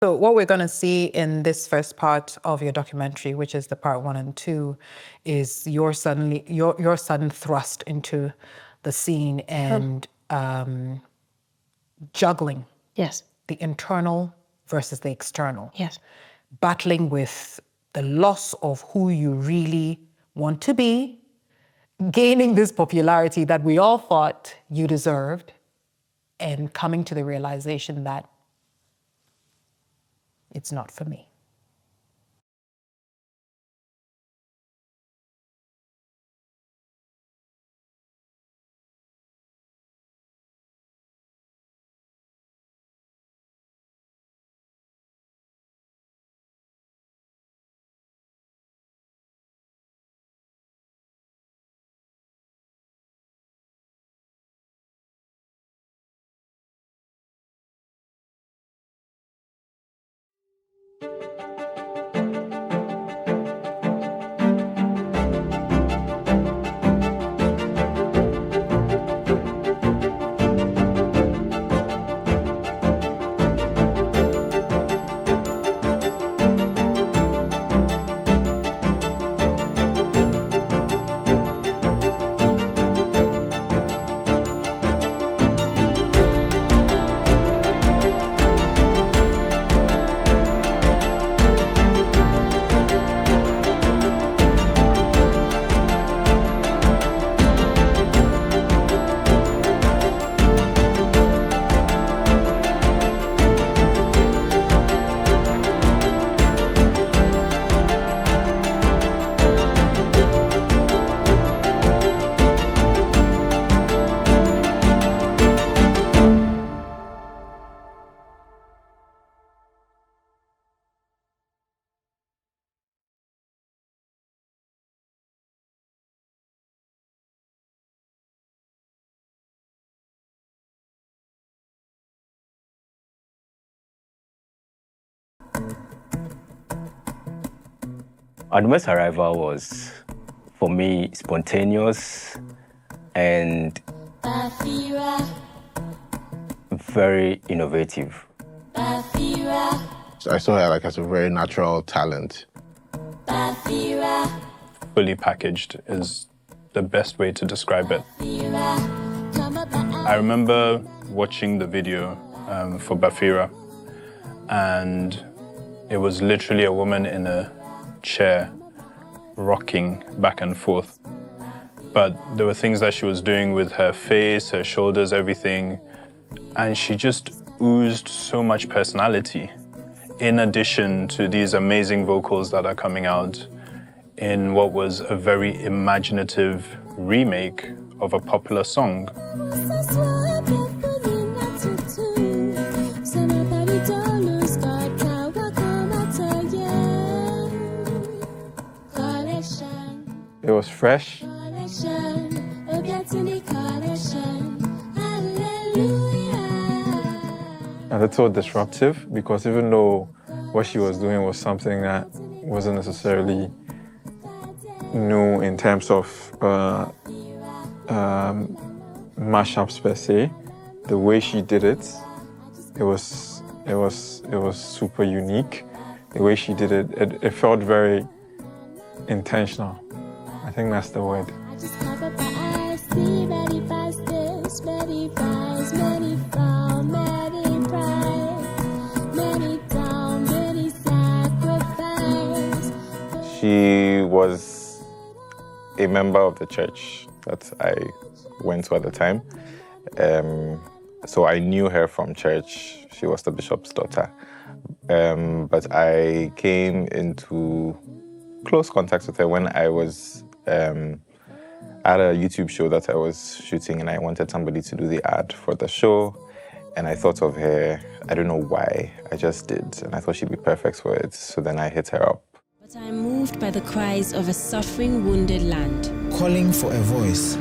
So what we're going to see in this first part of your documentary, which is the part 1 and 2, is your sudden thrust into the scene and juggling the internal versus the external. Battling with the loss of who you really want to be, gaining this popularity that we all thought you deserved, and coming to the realization that it's not for me. Adomaa's arrival was, for me, spontaneous and very innovative. I saw her like as a very natural talent. Fully packaged is the best way to describe it. I remember watching the video for Bafira, and it was literally a woman in a chair rocking back and forth. But there were things that she was doing with her face, her shoulders, everything, and she just oozed so much personality, in addition to these amazing vocals that are coming out in what was a very imaginative remake of a popular song. It was fresh. A little disruptive, because even though what she was doing was something that wasn't necessarily new in terms of mashups per se, the way she did it, it was super unique. The way she did it, it felt very intentional. I think that's the word. She was a member of the church that I went to at the time. So I knew her from church. She was the bishop's daughter. But I came into close contact with her when I was at a YouTube show that I was shooting, and I wanted somebody to do the ad for the show. And I thought of her. I don't know why. I just did. And I thought she'd be perfect for it. So then I hit her up. But I'm moved by the cries of a suffering, wounded land. Calling for a voice,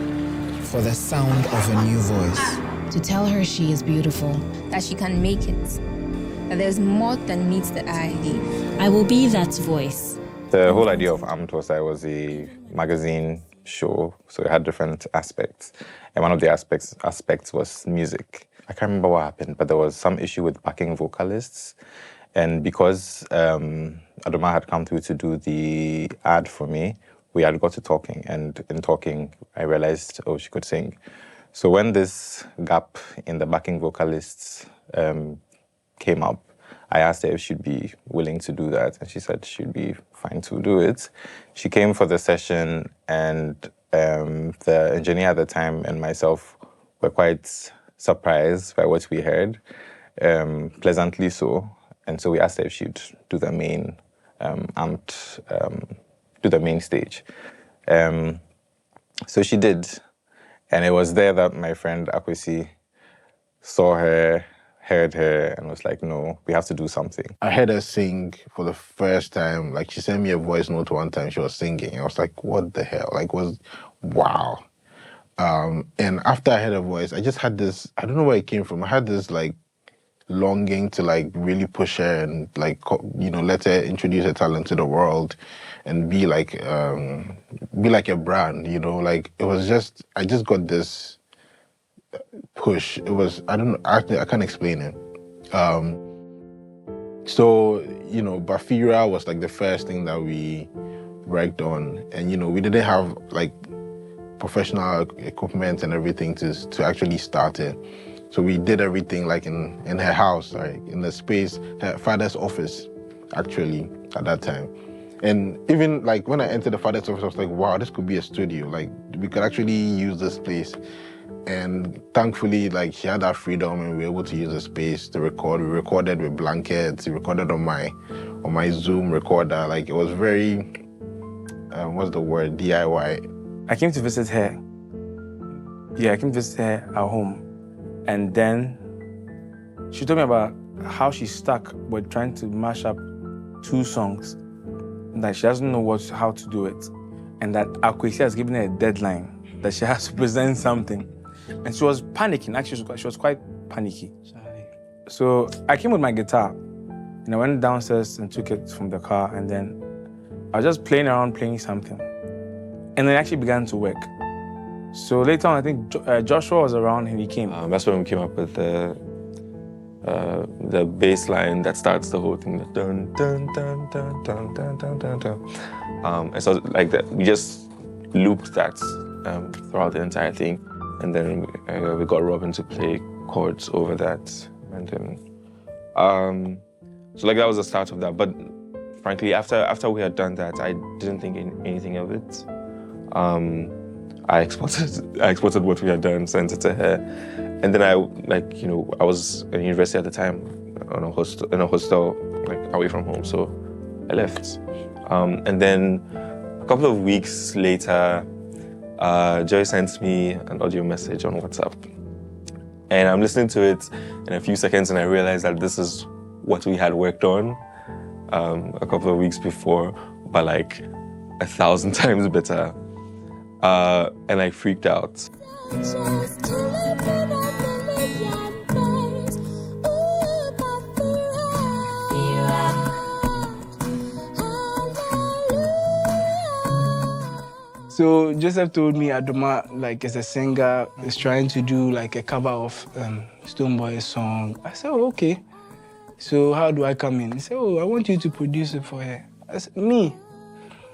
for the sound of a new voice. To tell her she is beautiful. That she can make it. That there's more than meets the eye. I will be that voice. The whole idea of Amped was that it was a magazine show, so it had different aspects. And one of the aspects was music. I can't remember what happened, but there was some issue with backing vocalists. And because Adomaa had come through to do the ad for me, we had got to talking. And in talking, I realized, oh, she could sing. So when this gap in the backing vocalists came up, I asked her if she'd be willing to do that. And she said she'd be fine to do it. She came for the session, and the engineer at the time and myself were quite surprised by what we heard, pleasantly so. And so we asked her if she'd do the main do the main stage. So she did. And it was there that my friend Akwesi saw her, heard her, and was like, no, we have to do something. I heard her sing for the first time. Like, she sent me a voice note one time, she was singing. I was like, what the hell? Like, wow. And after I heard her voice, I just had this, I don't know where it came from. I had this, like, longing to, like, really push her and, like, you know, let her introduce her talent to the world and be like a brand, you know? Like, it was just, I just got this push. It was, I don't know, actually, I can't explain it. So, you know, Bafira was like the first thing that we worked on. And, you know, we didn't have like professional equipment and everything to actually start it. So we did everything like in her house, like in the space, her father's office, actually, at that time. And even like when I entered the father's office, I was like, wow, this could be a studio. Like we could actually use this place. And thankfully, like she had that freedom and we were able to use the space to record. We recorded with blankets, we recorded on my Zoom recorder. Like it was very, what's the word, DIY. I came to visit her. Yeah, I came to visit her at home. And then she told me about how she's stuck with trying to mash up 2 songs. That she doesn't know how to do it. And that Akwesi has given her a deadline that she has to present something. And she was panicking. Actually, she was quite panicky. So I came with my guitar. And I went downstairs and took it from the car. And then I was just playing around, playing something. And then it actually began to work. So later on, I think Joshua was around and he came. That's when we came up with the bass line that starts the whole thing. The dun dun dun dun dun dun dun dun dun. And so like that, we just looped that throughout the entire thing, and then we got Robin to play chords over that, and then so like that was the start of that. But frankly, after we had done that, I didn't think anything of it. I exported what we had done, sent it to her, and then I was in university at the time, in a hostel, like away from home, so I left. And then a couple of weeks later, Joy sent me an audio message on WhatsApp, and I'm listening to it in a few seconds, and I realized that this is what we had worked on a couple of weeks before, but like 1,000 times better. And I freaked out. So Joseph told me Adomaa, like as a singer, is trying to do like a cover of Stonebwoy's song. I said, oh, okay. So how do I come in? He said, oh, I want you to produce it for her. I said, me?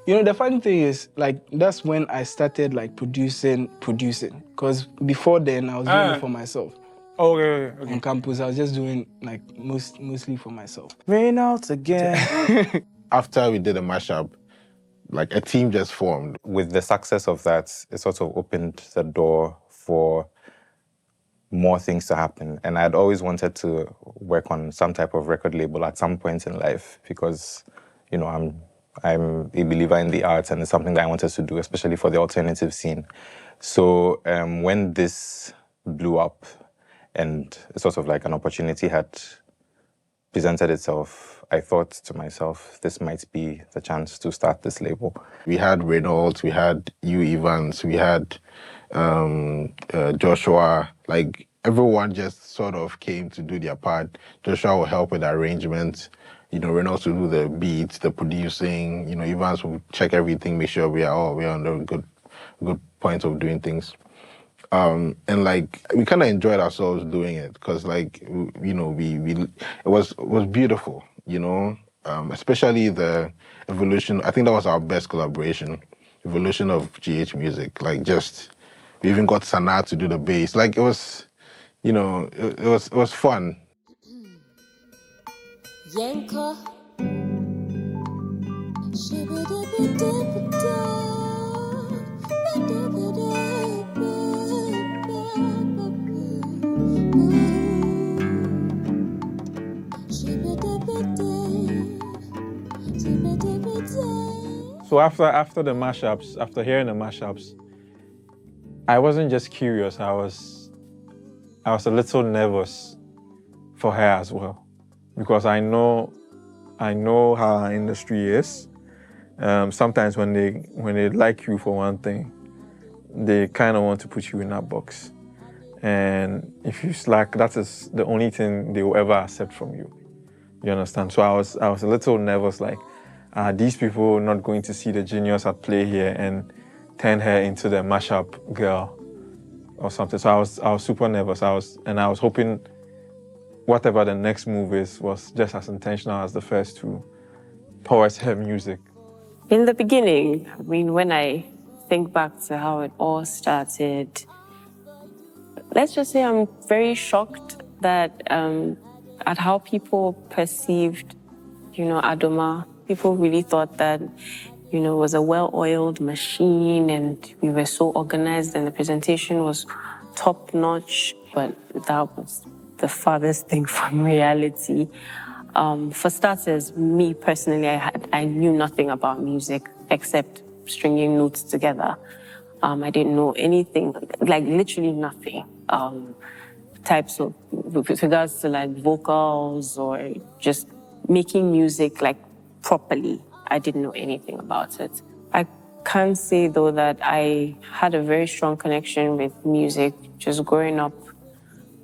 You know, the funny thing is, like, that's when I started, like, producing. Because before then, I was doing it for myself. Okay. On campus, I was just doing, like, mostly for myself. Rain out again. After we did a mashup, like, a team just formed. With the success of that, it sort of opened the door for more things to happen. And I'd always wanted to work on some type of record label at some point in life because, you know, I'm a believer in the arts and it's something that I wanted to do, especially for the alternative scene. So when this blew up and sort of like an opportunity had presented itself, I thought to myself, this might be the chance to start this label. We had Reynolds, we had Hugh Evans, we had Joshua, like everyone just sort of came to do their part. Joshua will help with the arrangements. You know, Reynolds will do the beats, the producing. You know, Evans will check everything, make sure we are on the good point of doing things. And like we kind of enjoyed ourselves doing it because, like, you know, it was beautiful. you know, especially the evolution. I think that was our best collaboration, evolution of GH music. Like just, we even got Sana to do the bass. Like it was, you know, it was fun. Yanko. So after the mashups, after hearing the mashups, I wasn't just curious. I was a little nervous for her as well, because I know how our industry is. Sometimes when they like you for one thing, they kind of want to put you in that box, and if you slack, that is the only thing they will ever accept from you. You understand? So I was a little nervous, like, are these people not going to see the genius at play here and turn her into the mashup girl or something? So I was super nervous. I was hoping whatever the next move was just as intentional as the first two towards her music. In the beginning, I mean, when I think back to how it all started, let's just say I'm very shocked that at how people perceived, Adomaa. People really thought that, it was a well-oiled machine and we were so organized and the presentation was top-notch, but that was the farthest thing from reality. For starters, me personally, I knew nothing about music except stringing notes together. I didn't know anything, like literally nothing. Types of, with regards to like vocals or just making music like properly, I didn't know anything about it. I can't say though that I had a very strong connection with music just growing up.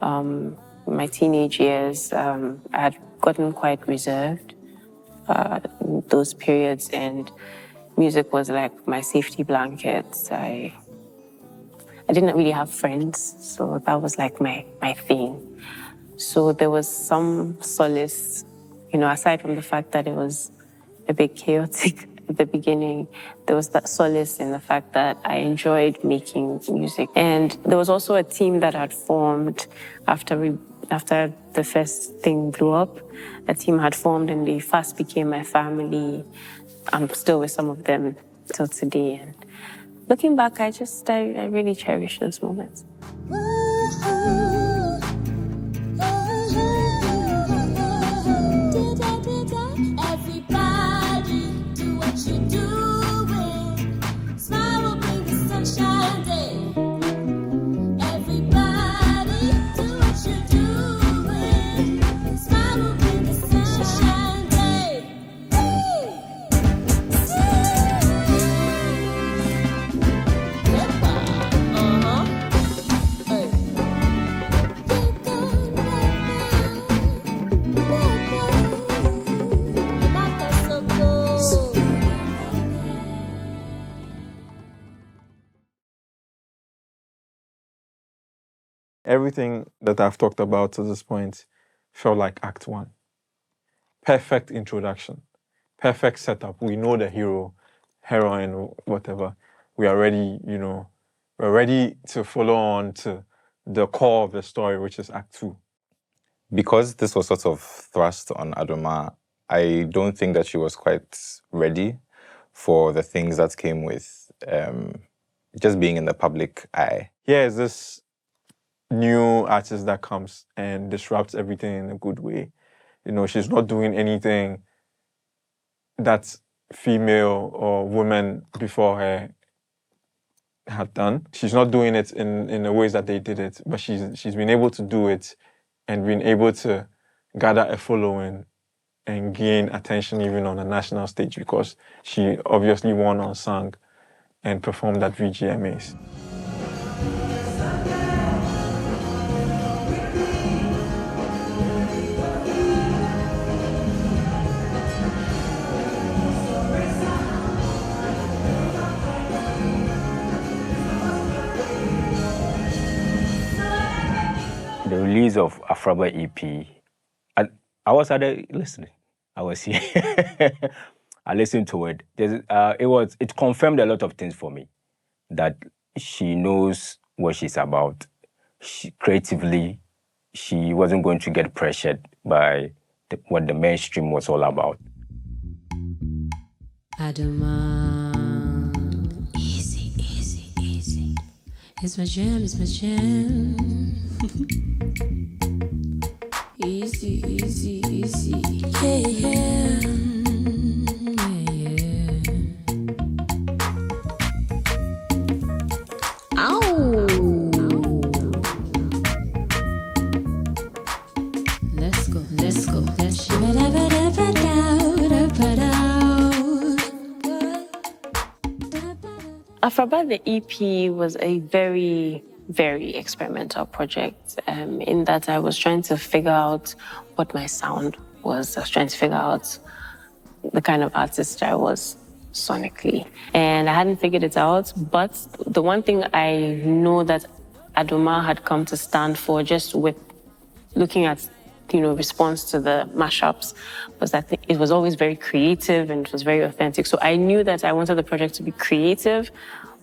In my teenage years, I had gotten quite reserved in those periods, and music was like my safety blanket. I didn't really have friends, so that was like my thing. So there was some solace, aside from the fact that it was a bit chaotic at the beginning, there was that solace in the fact that I enjoyed making music. And there was also a team that had formed after the first thing blew up. A team had formed and they fast became my family. I'm still with some of them till today. And looking back, I really cherish those moments. Everything that I've talked about to this point felt like Act 1. Perfect introduction, perfect setup. We know the hero, heroine, whatever. We are ready, we're ready to follow on to the core of the story, which is Act 2. Because this was sort of thrust on Adomaa, I don't think that she was quite ready for the things that came with just being in the public eye. Here's this new artist that comes and disrupts everything in a good way. She's not doing anything that female or women before her had done. She's not doing it in the ways that they did it, but she's been able to do it and been able to gather a following and gain attention even on the national stage, because she obviously won on song and performed at VGMAs. The release of Afraba EP, I was listening. I was here. I listened to it. It confirmed a lot of things for me, that she knows what she's about. Creatively, she wasn't going to get pressured by what the mainstream was all about. Adomaa, easy, easy, easy. It's my jam, it's my jam. Easy, easy, easy. Yeah, yeah. Let's go. Afroba, the EP, was a very, very experimental project in that I was trying to figure out what my sound was. I was trying to figure out the kind of artist I was sonically. And I hadn't figured it out, but the one thing I know that Adomaa had come to stand for, just with looking at response to the mashups, was that it was always very creative and it was very authentic. So I knew that I wanted the project to be creative,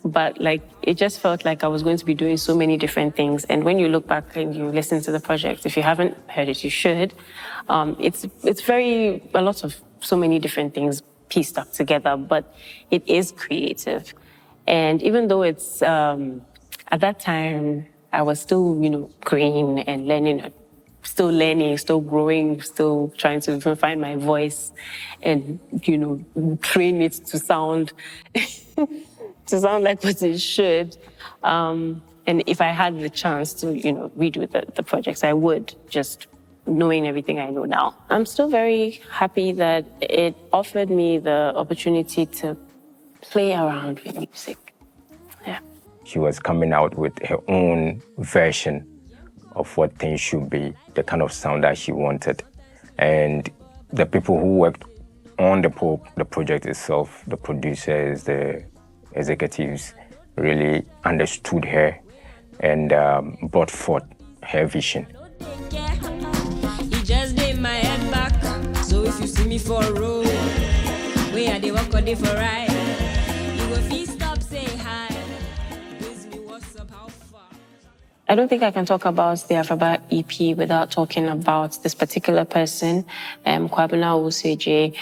but it just felt like I was going to be doing so many different things. And when you look back and you listen to the project, if you haven't heard it, you should. It's a lot of so many different things pieced up together, but it is creative. And even though it's, at that time, I was still, green and learning, still growing, still trying to even find my voice and, train it to sound, like what it should. And if I had the chance to, redo the projects, I would, just knowing everything I know now. I'm still very happy that it offered me the opportunity to play around with music. Yeah. She was coming out with her own version of what things should be, the kind of sound that she wanted. And the people who worked on the project itself, the producers, the executives, really understood her and brought forth her vision. You just did my head back, so if you see me for a road, where are they walk or they for ride, you will feel stop, say hi. I don't think I can talk about the Afroba EP without talking about this particular person, Kwabena Useje,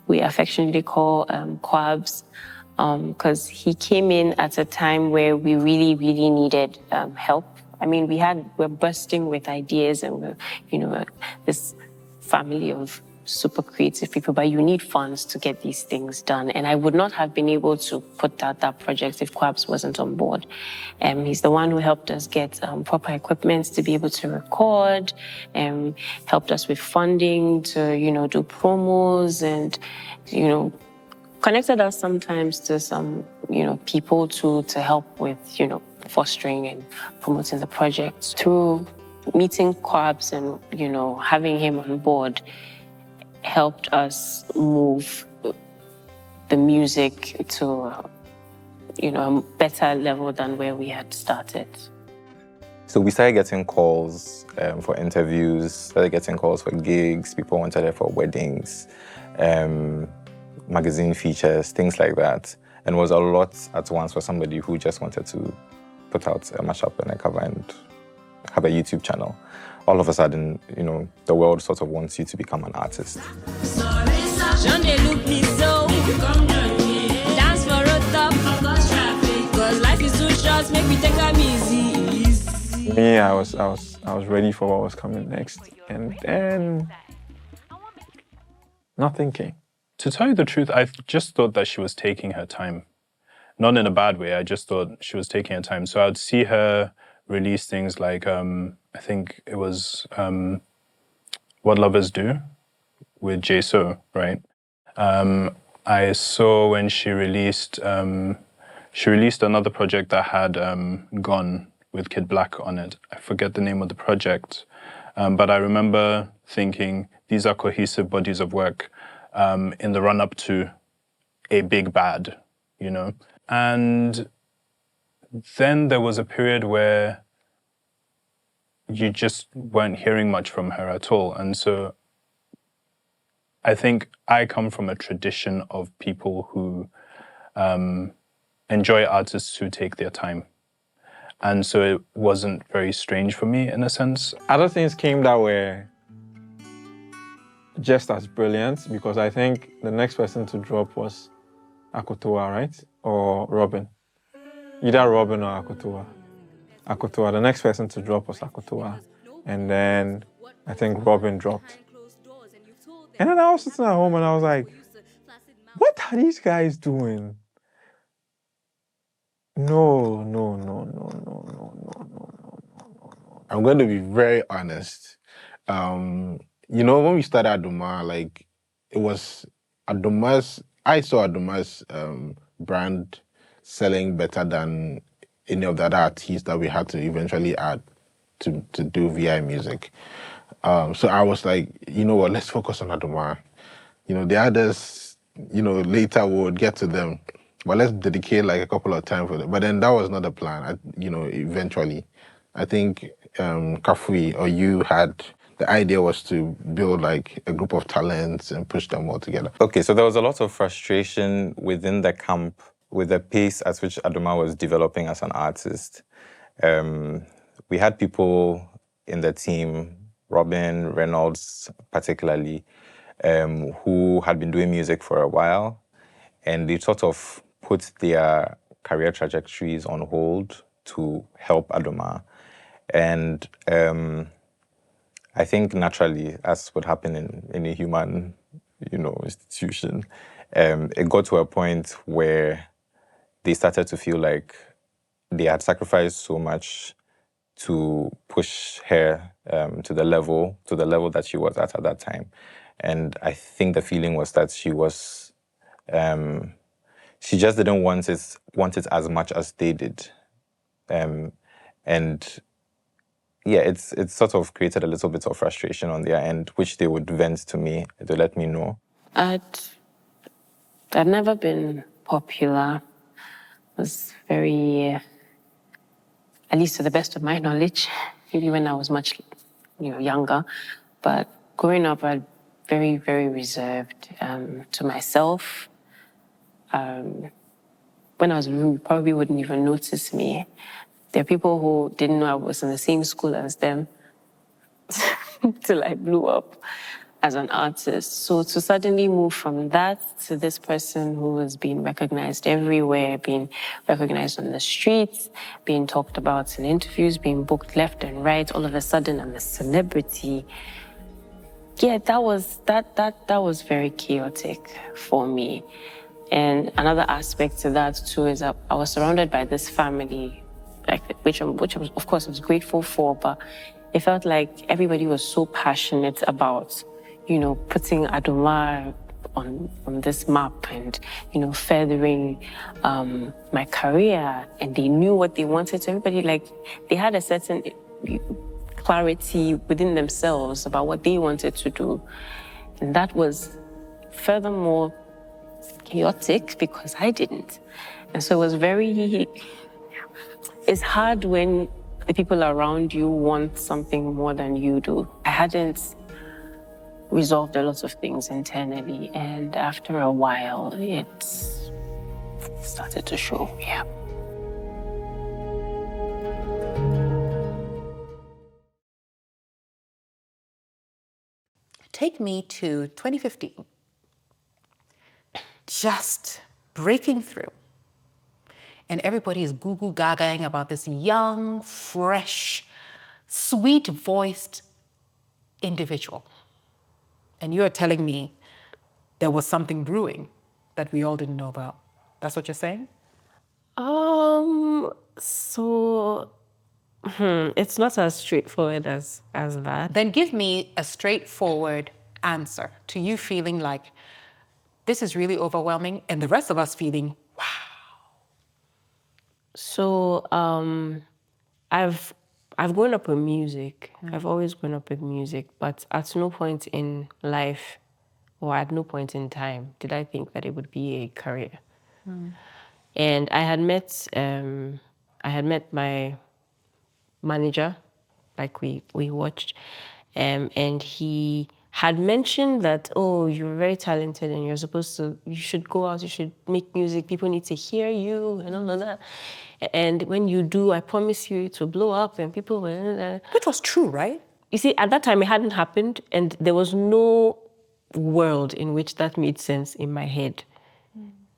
we affectionately call Kwabs, because he came in at a time where we really, really needed help. I mean, we're bursting with ideas and we're, this family of super creative people, but you need funds to get these things done. And I would not have been able to put out that project if Kwabs wasn't on board. He's the one who helped us get proper equipment to be able to record, helped us with funding to, do promos and, connected us sometimes to some, people to help with, fostering and promoting the project. Through meeting Kwabs and, having him on board, helped us move the music to, a better level than where we had started. So we started getting calls for interviews, started getting calls for gigs, people wanted it for weddings, magazine features, things like that. And it was a lot at once for somebody who just wanted to put out a mashup and a cover and have a YouTube channel. All of a sudden, the world sort of wants you to become an artist. Me, I was ready for what was coming next, and then nothing came. To tell you the truth, I just thought that she was taking her time. Not in a bad way, I just thought she was taking her time. So I'd see her release things like, I think it was What Lovers Do with J-So, right? I saw when she released another project that had Gone with Kid Black on it. I forget the name of the project, but I remember thinking these are cohesive bodies of work in the run-up to a big bad, And then there was a period where you just weren't hearing much from her at all. And so I think I come from a tradition of people who enjoy artists who take their time. And so it wasn't very strange for me in a sense. Other things came that were just as brilliant, because I think the next person to drop was Akotoa, right? Or Robin. Either Robin or Akotoa. Akotoa. The next person to drop was Akotoa. And then I think Robin dropped. And then I was sitting at home and I was like, what are these guys doing? No. I'm going to be very honest. You know, when we started Adomaa, like, it was Adooma's, I saw Adooma's brand selling better than any of the other artists that we had to eventually add to do VI music. So I was like, you know what, let's focus on Adomaa. You know, the others, you know, later we'll get to them. But let's dedicate like a couple of times for them. But then that was not the plan, you know, eventually. I think Kafui or you had, the idea was to build like a group of talents and push them all together. Okay, so there was a lot of frustration within the camp with the pace at which Adomaa was developing as an artist. We had people in the team, Robin, Reynolds particularly, who had been doing music for a while, and they sort of put their career trajectories on hold to help Adomaa. And I think naturally, as would happen in any human, you know, institution, it got to a point where they started to feel like they had sacrificed so much to push her to the level that she was at that time. And I think the feeling was that she was, she just didn't want it as much as they did. And yeah, it's sort of created a little bit of frustration on their end, which they would vent to me to let me know. I'd never been popular. I was very, at least to the best of my knowledge, maybe when I was much, younger. But growing up, I'm very, very reserved to myself. When I was little, you probably wouldn't even notice me. There are people who didn't know I was in the same school as them till I blew up as an artist. So to suddenly move from that to this person who has been recognized everywhere, being recognized on the streets, being talked about in interviews, being booked left and right, all of a sudden I'm a celebrity. Yeah, that was very chaotic for me. And another aspect to that too is that I was surrounded by this family, which I was, of course, I was grateful for, but it felt like everybody was so passionate about, putting Adomaa on this map and, furthering my career. And they knew what they wanted. So everybody, they had a certain clarity within themselves about what they wanted to do. And that was furthermore chaotic because I didn't. And so it was it's hard when the people around you want something more than you do. I hadn't resolved a lot of things internally, and after a while, it started to show, yeah. Take me to 2015. Just breaking through. And everybody is goo-goo gagaing about this young, fresh, sweet-voiced individual. And you're telling me there was something brewing that we all didn't know about. That's what you're saying? It's not as straightforward as that. Then give me a straightforward answer to you feeling like this is really overwhelming and the rest of us feeling, wow. So I've grown up with music. I've always grown up with music, but at no point in life or at no point in time did I think that it would be a career. And I had met my manager, like we watched, and he had mentioned that, oh, you're very talented and you should go out, you should make music, people need to hear you and all of that. And when you do, I promise you it will blow up and people will... Which was true, right? You see, at that time it hadn't happened and there was no world in which that made sense in my head.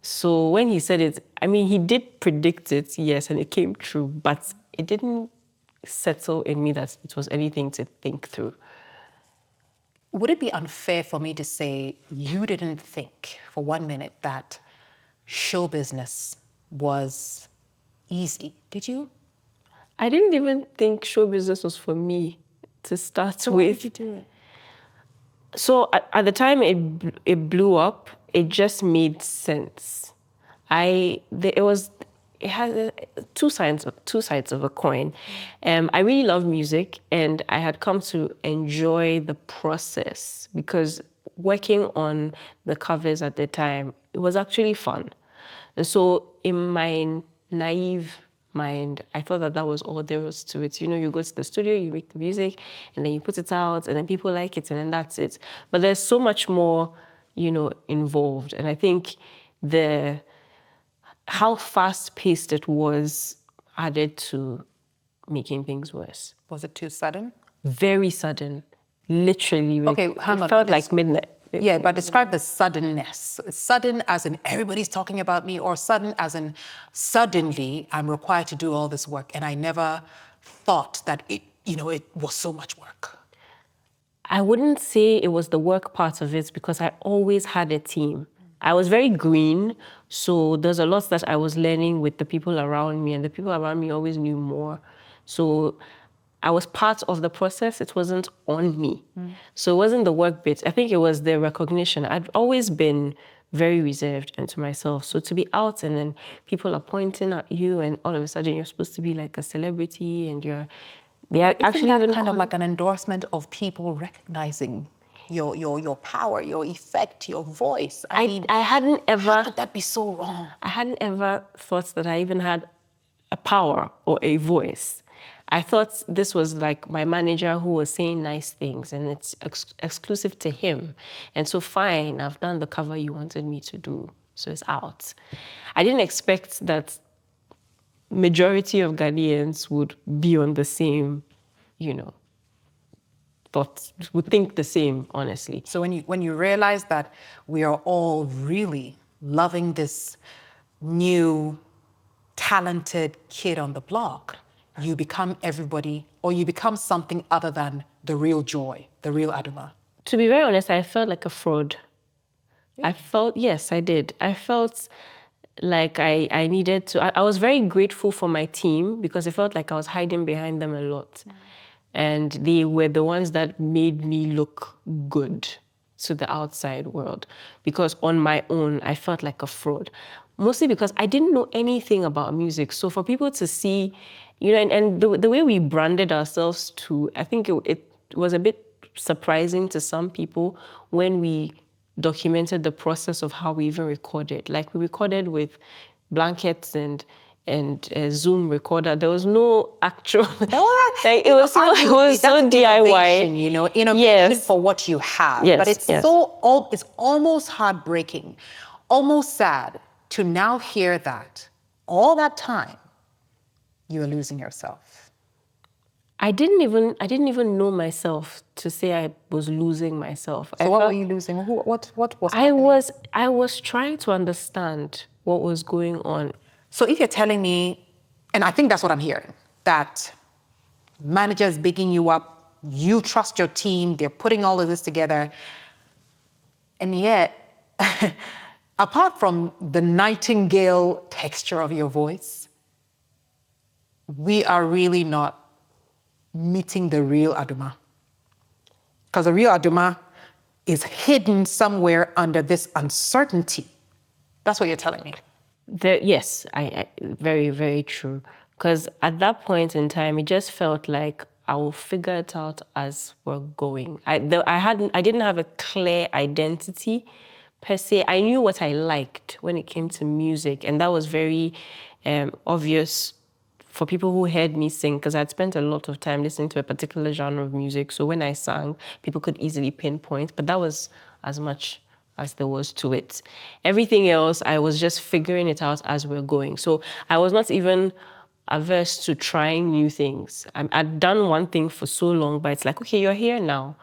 So when he said it, I mean, he did predict it, yes, and it came true, but it didn't settle in me that it was anything to think through. Would it be unfair for me to say you didn't think for 1 minute that show business was easy? Did you? I didn't even think show business was for me to start so with. Why did you do it? So at the time it blew up, it just made sense. It has two sides of a coin. I really love music and I had come to enjoy the process because working on the covers at the time, it was actually fun. And so in my naive mind, I thought that was all there was to it. You know, you go to the studio, you make the music, and then you put it out, and then people like it, and then that's it. But there's so much more, you know, involved. And I think how fast-paced it was added to making things worse. Was it too sudden? Very sudden, literally. Okay, hang on. It felt like midnight. Yeah, but describe the suddenness. Sudden as in everybody's talking about me, or sudden as in suddenly I'm required to do all this work and I never thought that it was so much work. I wouldn't say it was the work part of it because I always had a team. I was very green, so there's a lot that I was learning with the people around me, and the people around me always knew more. So I was part of the process, it wasn't on me. So it wasn't the work bit, I think it was the recognition. I'd always been very reserved and to myself. So to be out and then people are pointing at you and all of a sudden you're supposed to be like a celebrity and Isn't that kind of like an endorsement of people recognizing your power, your effect, your voice? I hadn't ever... How could that be so wrong? I hadn't ever thought that I even had a power or a voice. I thought this was like my manager who was saying nice things and it's exclusive to him. And so fine, I've done the cover you wanted me to do, so it's out. I didn't expect that majority of Ghanaians would be on the same, thoughts, would think the same, honestly. So when you realize that we are all really loving this new, talented kid on the block, you become everybody, or you become something other than the real joy, the real Adomaa. To be very honest, I felt like a fraud. Yeah. Yes, I did. I felt like I needed to, I was very grateful for my team because I felt like I was hiding behind them a lot. And they were the ones that made me look good to the outside world. Because on my own, I felt like a fraud. Mostly because I didn't know anything about music. So for people to see, and the way we branded ourselves too, I think it was a bit surprising to some people when we documented the process of how we even recorded. Like we recorded with blankets and a Zoom recorder. There was no actual. It was so DIY. Yes. For what you have. Yes, but it's it's almost heartbreaking, almost sad to now hear that all that time you were losing yourself. I didn't even know myself to say I was losing myself. So what were you losing? What was happening? I was trying to understand what was going on. So if you're telling me, and I think that's what I'm hearing, that managers bigging you up, you trust your team, they're putting all of this together, and yet, apart from the nightingale texture of your voice, we are really not meeting the real Adomaa. Because the real Adomaa is hidden somewhere under this uncertainty. That's what you're telling me. Yes, I very, very true. Because at that point in time, it just felt like I will figure it out as we're going. I didn't have a clear identity per se. I knew what I liked when it came to music, and that was very obvious for people who heard me sing, because I'd spent a lot of time listening to a particular genre of music. So when I sang, people could easily pinpoint, but that was as much as there was to it. Everything else, I was just figuring it out as we're going. So I was not even averse to trying new things. I'd done one thing for so long, but it's like, okay, you're here now.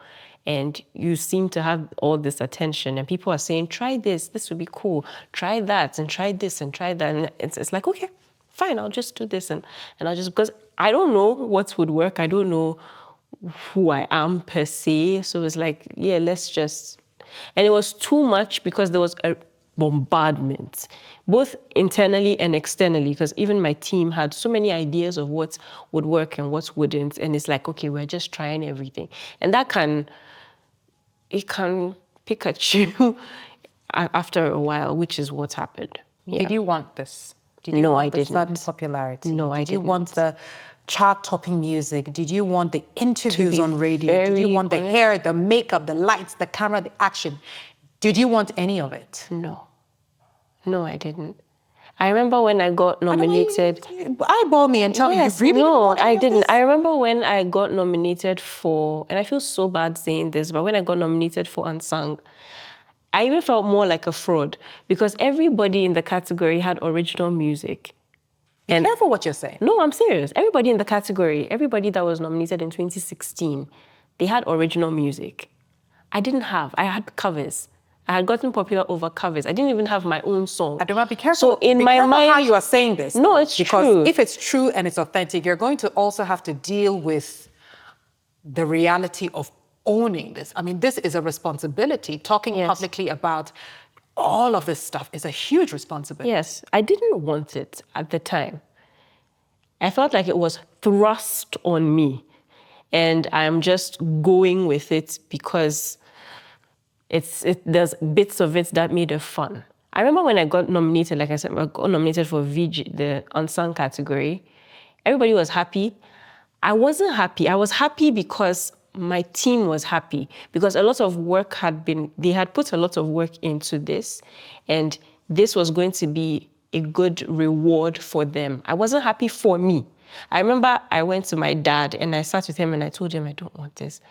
And you seem to have all this attention, and people are saying, try this would be cool. Try that, and try this, and try that. And it's like, okay, fine, I'll just do this. And I'll just, because I don't know what would work. I don't know who I am per se. So it's like, yeah, let's just, and it was too much because there was a bombardment, both internally and externally, because even my team had so many ideas of what would work and what wouldn't. And it's like, okay, we're just trying everything. And that it can pick at you after a while, which is what happened. Yeah. Did you want this? No, I the didn't. sudden popularity? No, I didn't. Did you want the chart-topping music? Did you want the interviews on radio? Did you want the hair, the makeup, the lights, the camera, the action? Did you want any of it? No. No, I didn't. I remember when I got nominated. Eyeball me and tell me you really No, I didn't. I remember when I got nominated for, and I feel so bad saying this, but when I got nominated for Unsung, I even felt more like a fraud because everybody in the category had original music. Be careful what you're saying. No, I'm serious. Everybody in the category, everybody that was nominated in 2016, they had original music. I didn't have. I had covers. I had gotten popular over covers. I didn't even have my own song. Adomaa, be careful. So in be my careful mind, how you are saying this. No, it's because true. If it's true and it's authentic, you're going to also have to deal with the reality of owning this. I mean, this is a responsibility. Talking publicly about all of this stuff is a huge responsibility. Yes, I didn't want it at the time. I felt like it was thrust on me, and I'm just going with it because there's bits of it that made it fun. I remember when I got nominated, like I said, I got nominated for VG, the Unsung category. Everybody was happy. I wasn't happy. I was happy because my team was happy, because a lot of work they had put a lot of work into this, and this was going to be a good reward for them. I wasn't happy for me. I remember I went to my dad and I sat with him and I told him, I don't want this.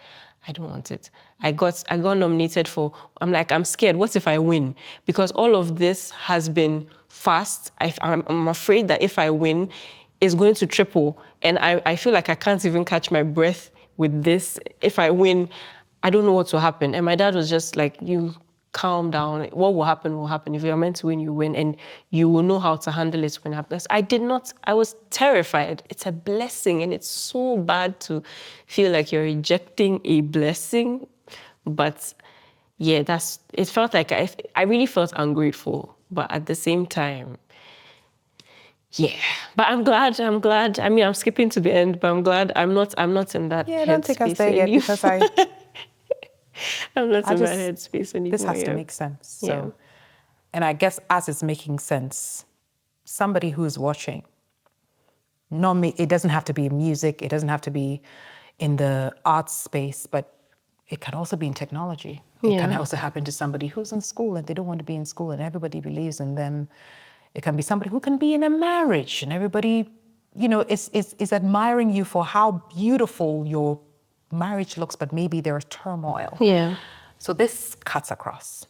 I don't want it. I got nominated for, I'm like, I'm scared. What if I win? Because all of this has been fast. I'm afraid that if I win, it's going to triple. And I feel like I can't even catch my breath with this. If I win, I don't know what will happen. And my dad was just like, you calm down. What will happen will happen. If you're meant to win, you win. And you will know how to handle it when it happens. I did not. I was terrified. It's a blessing. And it's so bad to feel like you're rejecting a blessing. But yeah, it felt like I really felt ungrateful. But at the same time, yeah. But I'm glad. I mean, I'm skipping to the end, but I'm glad I'm not in that headspace. Yeah, don't take us there yet because I'm not in that headspace anymore. This has to make sense. So, and I guess as it's making sense, somebody who's watching, it doesn't have to be music, it doesn't have to be in the arts space, but it can also be in technology. It can also happen to somebody who's in school and they don't want to be in school and everybody believes in them. It can be somebody who can be in a marriage and everybody, is admiring you for how beautiful your marriage looks, but maybe there's turmoil. Yeah. So this cuts across.